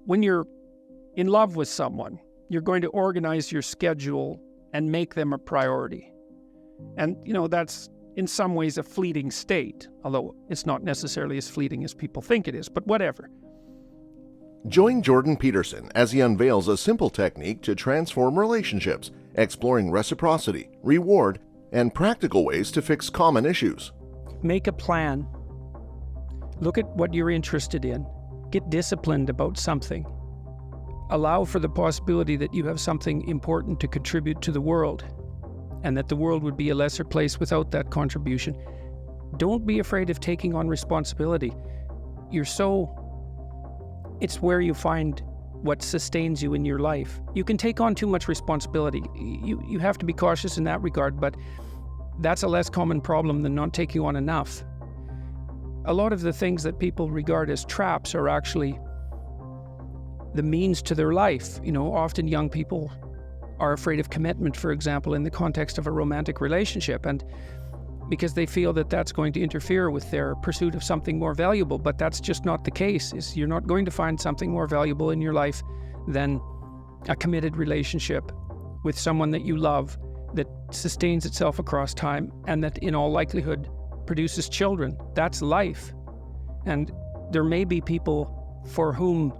when you're in love with someone, you're going to organize your schedule and make them a priority. And, that's in some ways a fleeting state, although it's not necessarily as fleeting as people think it is, but whatever. Join Bernt Peterson as he unveils a simple technique to transform relationships, exploring reciprocity, reward, and practical ways to fix common issues. Make a plan. Look at what you're interested in. Get disciplined about something. Allow for the possibility that you have something important to contribute to the world, and that the world would be a lesser place without that contribution. Don't be afraid of taking on responsibility. It's where you find what sustains you in your life. You can take on too much responsibility. You have to be cautious in that regard, but that's a less common problem than not taking on enough. A lot of the things that people regard as traps are actually the means to their life. Often young people are afraid of commitment, for example, in the context of a romantic relationship, and because they feel that that's going to interfere with their pursuit of something more valuable. But that's just not the case. You're not going to find something more valuable in your life than a committed relationship with someone that you love, that sustains itself across time, and that in all likelihood produces children. That's life. And there may be people for whom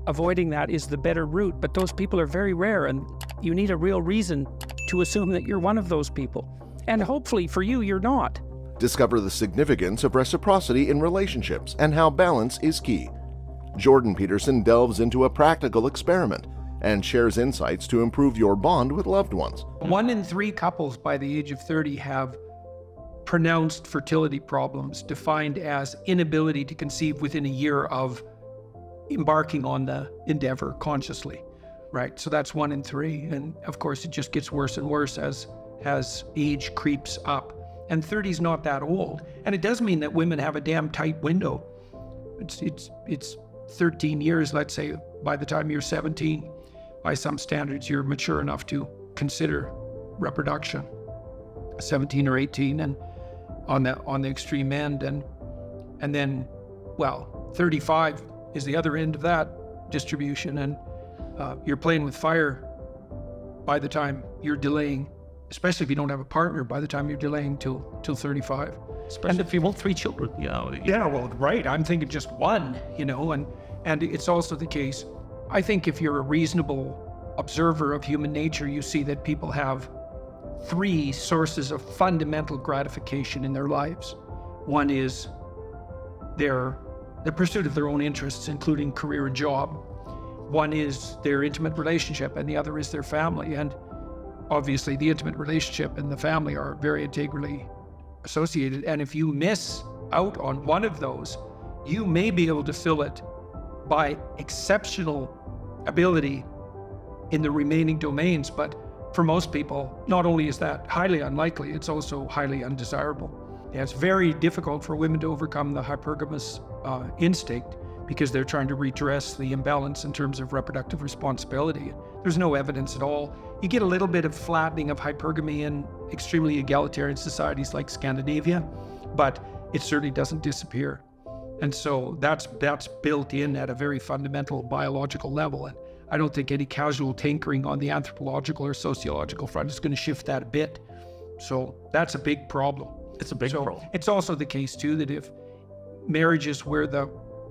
avoiding that is the better route, but those people are very rare, and you need a real reason to assume that you're one of those people. And hopefully for you, you're not. Discover the significance of reciprocity in relationships and how balance is key. Bernt Peterson delves into a practical experiment and shares insights to improve your bond with loved ones. 1 in 3 couples by the age of 30 have pronounced fertility problems, defined as inability to conceive within a year of embarking on the endeavor consciously, right? So that's 1 in 3. And of course, it just gets worse and worse as age creeps up. And 30 is not that old. And it does mean that women have a damn tight window. It's 13 years, let's say, by the time you're 17. By some standards, you're mature enough to consider reproduction. 17 or 18, and on the extreme end, and then, 35 is the other end of that distribution, and you're playing with fire by the time you're delaying, especially if you don't have a partner, by the time you're delaying till 35. Especially if you want 3 children, Yeah, well, right. I'm thinking just 1, and it's also the case. I think if you're a reasonable observer of human nature, you see that people have 3 sources of fundamental gratification in their lives. One is the pursuit of their own interests, including career and job. One is their intimate relationship, and the other is their family. And obviously, the intimate relationship and the family are very integrally associated. And if you miss out on one of those, you may be able to fill it by exceptional ability in the remaining domains. But for most people, not only is that highly unlikely, it's also highly undesirable. Yeah, it's very difficult for women to overcome the hypergamous instinct because they're trying to redress the imbalance in terms of reproductive responsibility. There's no evidence at all. You get a little bit of flattening of hypergamy in extremely egalitarian societies like Scandinavia, but it certainly doesn't disappear. And so that's built in at a very fundamental biological level. And I don't think any casual tinkering on the anthropological or sociological front is going to shift that a bit. So that's a big problem. It's a big problem. It's also the case, too, that if marriages where the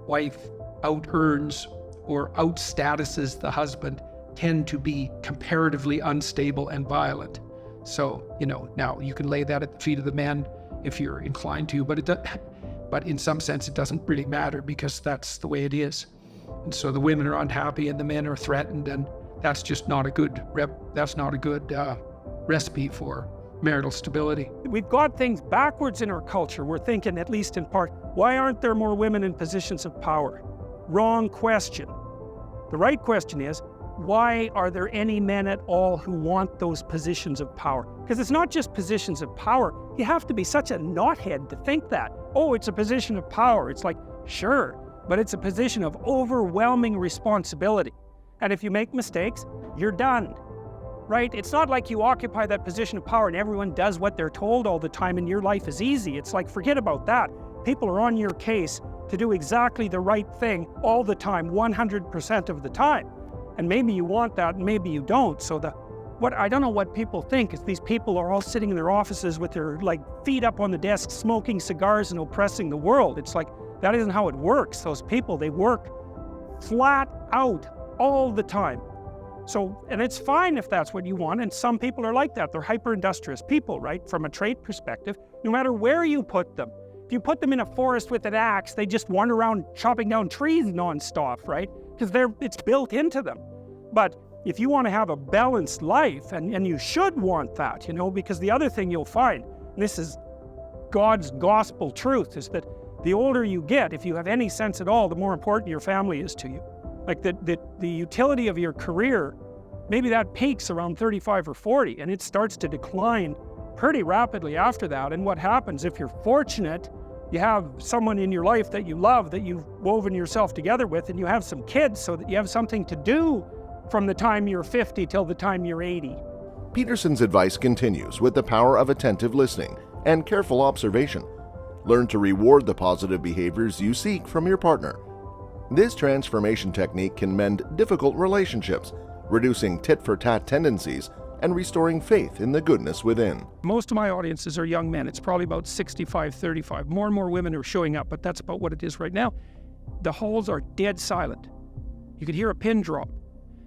wife out-earns or out-statuses the husband tend to be comparatively unstable and violent. So, now you can lay that at the feet of the man if you're inclined to, but in some sense it doesn't really matter because that's the way it is. And so the women are unhappy and the men are threatened, and that's just not a good recipe for marital stability. We've got things backwards in our culture. We're thinking, at least in part, why aren't there more women in positions of power? Wrong question. The right question is, why are there any men at all who want those positions of power? Because it's not just positions of power. You have to be such a knothead to think that. Oh, it's a position of power. It's like, sure, but it's a position of overwhelming responsibility. And if you make mistakes, you're done. Right? It's not like you occupy that position of power and everyone does what they're told all the time and your life is easy. It's like, forget about that. People are on your case to do exactly the right thing all the time, 100% of the time. And maybe you want that, and maybe you don't. So what I don't know what people think is these people are all sitting in their offices with their feet up on the desk, smoking cigars and oppressing the world. It's like, that isn't how it works. Those people, they work flat out all the time. So, and it's fine if that's what you want, and some people are like that. They're hyper-industrious people, right? From a trait perspective, no matter where you put them. If you put them in a forest with an axe, they just wander around chopping down trees nonstop, right? Because it's built into them. But if you want to have a balanced life, and you should want that, because the other thing you'll find, and this is God's gospel truth, is that the older you get, if you have any sense at all, the more important your family is to you. Like the utility of your career, maybe that peaks around 35 or 40, and it starts to decline pretty rapidly after that. And what happens, if you're fortunate, you have someone in your life that you love, that you've woven yourself together with, and you have some kids so that you have something to do from the time you're 50 till the time you're 80. Peterson's advice continues with the power of attentive listening and careful observation. Learn to reward the positive behaviors you seek from your partner. This transformation technique can mend difficult relationships, reducing tit-for-tat tendencies and restoring faith in the goodness within. Most of my audiences are young men. It's probably about 65-35. More and more women are showing up, but that's about what it is right now. The halls are dead silent. You could hear a pin drop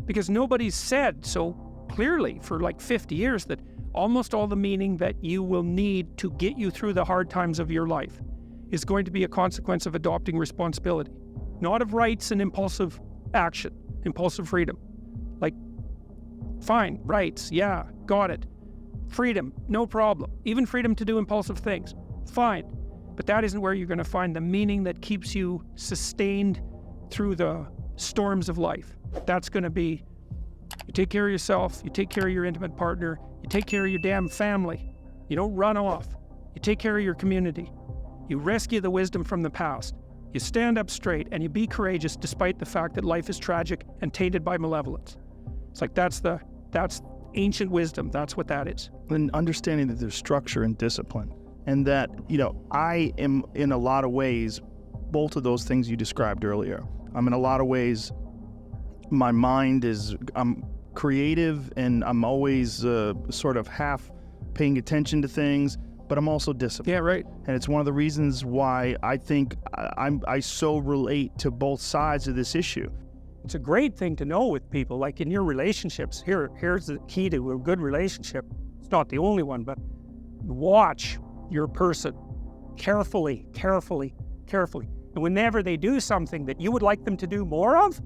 because nobody's said so clearly for 50 years that almost all the meaning that you will need to get you through the hard times of your life is going to be a consequence of adopting responsibility, not of rights and impulsive action, impulsive freedom. Fine, rights, yeah, got it. Freedom, no problem. Even freedom to do impulsive things, fine. But that isn't where you're going to find the meaning that keeps you sustained through the storms of life. That's going to be, you take care of yourself, you take care of your intimate partner, you take care of your damn family. You don't run off. You take care of your community. You rescue the wisdom from the past. You stand up straight and you be courageous despite the fact that life is tragic and tainted by malevolence. It's like that's ancient wisdom. That's what that is. And understanding that there's structure and discipline, and that, I am in a lot of ways both of those things you described earlier. I'm in a lot of ways, my mind I'm creative, and I'm always sort of half paying attention to things, but I'm also disciplined. Yeah, right. And it's one of the reasons why I think I so relate to both sides of this issue. It's a great thing to know with people, like in your relationships. Here's the key to a good relationship. It's not the only one, but watch your person carefully. And whenever they do something that you would like them to do more of,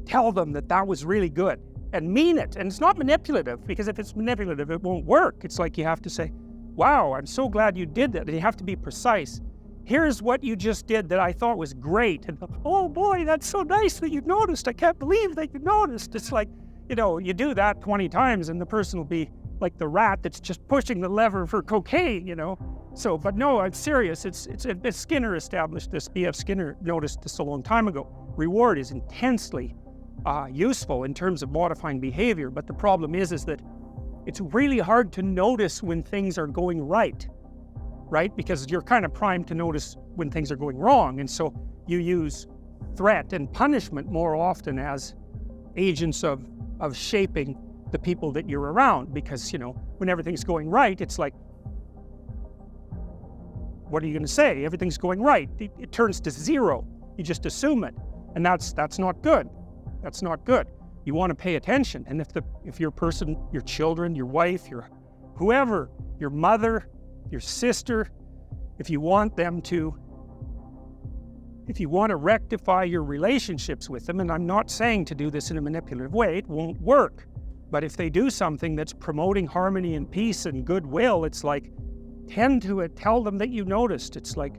tell them that was really good and mean it. And it's not manipulative, because if it's manipulative, it won't work. It's like you have to say, wow, I'm so glad you did that. And you have to be precise. Here's what you just did that I thought was great. And oh boy, that's so nice that you noticed. I can't believe that you noticed. It's like, you do that 20 times and the person will be like the rat that's just pushing the lever for cocaine, So, but no, I'm serious. It's Skinner established this. B.F. Skinner noticed this a long time ago. Reward is intensely useful in terms of modifying behavior. But the problem is that it's really hard to notice when things are going right? Because you're kind of primed to notice when things are going wrong. And so you use threat and punishment more often as agents of shaping the people that you're around. Because, when everything's going right, it's like, what are you going to say? Everything's going right. It turns to zero. You just assume it. And that's not good. That's not good. You want to pay attention. And if your person, your children, your wife, your whoever, your mother, your sister, if you want to rectify your relationships with them, and I'm not saying to do this in a manipulative way, it won't work. But if they do something that's promoting harmony and peace and goodwill, it's like, tend to it, tell them that you noticed. It's like,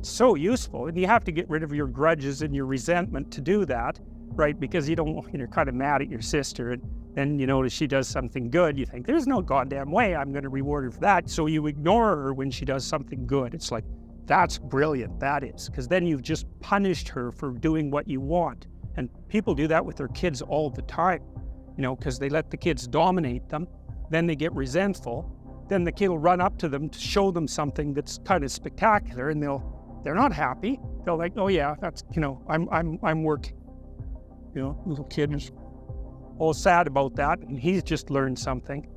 so useful. And you have to get rid of your grudges and your resentment to do that, right? Because you're kind of mad at your sister, and then you notice she does something good. You think, there's no goddamn way I'm going to reward her for that. So you ignore her when she does something good. It's like, that's brilliant, that is. Because then you've just punished her for doing what you want. And people do that with their kids all the time, because they let the kids dominate them. Then they get resentful. Then the kid will run up to them to show them something that's kind of spectacular, and they'll they're not happy. They're like, oh yeah, that's, I'm working. Little kid is all sad about that, and he's just learned something.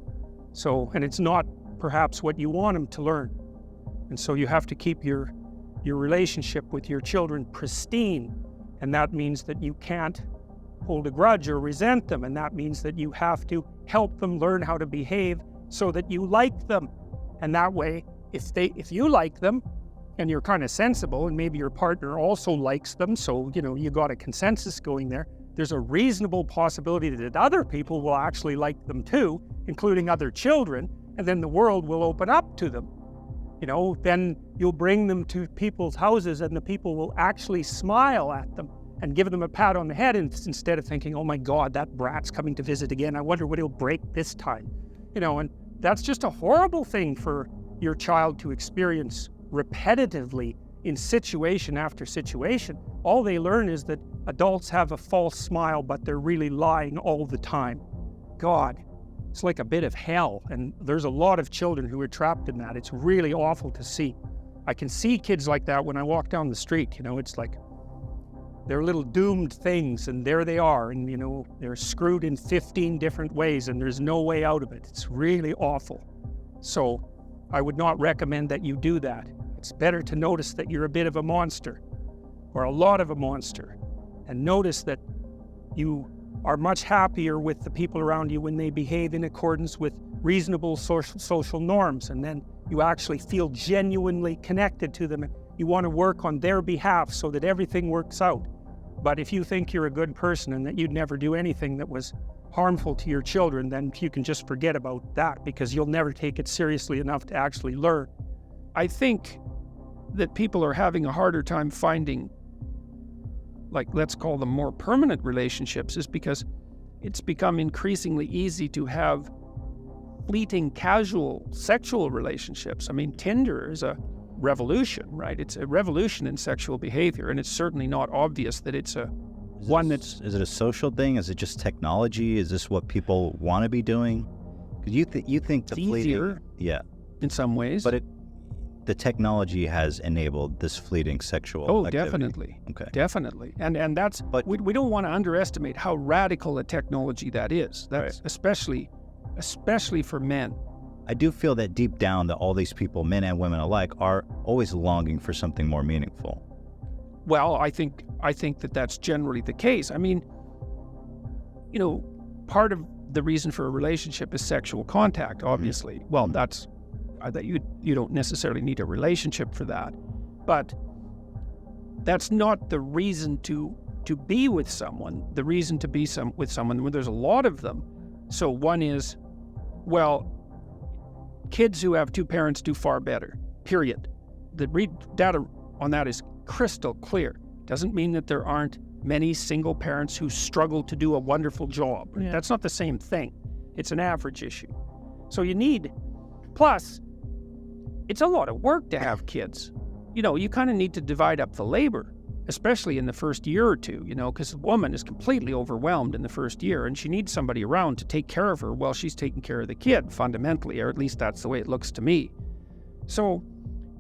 So, and it's not perhaps what you want him to learn. And so you have to keep your relationship with your children pristine. And that means that you can't hold a grudge or resent them. And that means that you have to help them learn how to behave so that you like them. And that way, if you like them and you're kind of sensible and maybe your partner also likes them, so, you got a consensus going there, there's a reasonable possibility that other people will actually like them too, including other children, and then the world will open up to them. Then you'll bring them to people's houses and the people will actually smile at them and give them a pat on the head instead of thinking, oh my God, that brat's coming to visit again. I wonder what he'll break this time. And that's just a horrible thing for your child to experience repetitively in situation after situation. All they learn is that adults have a false smile, but they're really lying all the time. God, it's like a bit of hell, and there's a lot of children who are trapped in that. It's really awful to see. I can see kids like that when I walk down the street. It's like they're little doomed things, and there they are, and they're screwed in 15 different ways, and there's no way out of it. It's really awful. So I would not recommend that you do that. It's better to notice that you're a bit of a monster, or a lot of a monster, and notice that you are much happier with the people around you when they behave in accordance with reasonable social norms, and then you actually feel genuinely connected to them, and you want to work on their behalf so that everything works out. But if you think you're a good person and that you'd never do anything that was harmful to your children, then you can just forget about that, because you'll never take it seriously enough to actually learn. I think that people are having a harder time finding, let's call them more permanent relationships, is because it's become increasingly easy to have fleeting, casual, sexual relationships. I mean, Tinder is a revolution, right? It's a revolution in sexual behavior, and it's certainly not obvious that it's Is it a social thing? Is it just technology? Is this what people want to be doing? Because you think the fleeting, easier, yeah, in some ways, but the technology has enabled this fleeting sexual activity. Definitely. Okay. Definitely. And that's, but we don't want to underestimate how radical a technology that is. That's right. especially for men. I do feel that deep down that all these people, men and women alike, are always longing for something more meaningful. Well, I think that that's generally the case. I mean, part of the reason for a relationship is sexual contact, obviously. Mm-hmm. Well, that's that you don't necessarily need a relationship for that, but that's not the reason to be with someone. The reason to be with someone, when there's a lot of them. So one is, well, kids who have two parents do far better, period. The data on that is crystal clear. Doesn't mean that there aren't many single parents who struggle to do a wonderful job. Yeah. That's not the same thing. It's an average issue. So plus, it's a lot of work to have kids. You kind of need to divide up the labor, especially in the first year or two, because a woman is completely overwhelmed in the first year, and she needs somebody around to take care of her while she's taking care of the kid, fundamentally, or at least that's the way it looks to me. So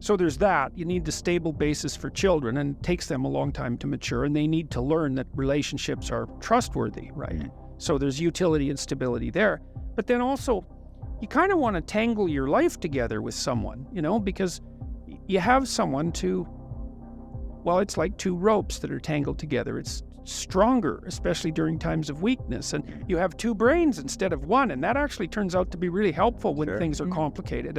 there's that. You need the stable basis for children, and it takes them a long time to mature, and they need to learn that relationships are trustworthy, right? Mm-hmm. So there's utility and stability there. But then also, you kind of want to tangle your life together with someone, because you have someone it's like two ropes that are tangled together. It's stronger, especially during times of weakness. And you have two brains instead of one, and that actually turns out to be really helpful when things are complicated.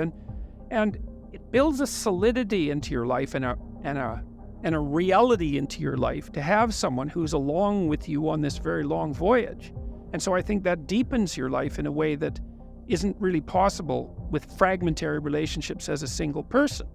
And it builds a solidity into your life and a reality into your life to have someone who's along with you on this very long voyage. And so I think that deepens your life in a way that isn't really possible with fragmentary relationships as a single person.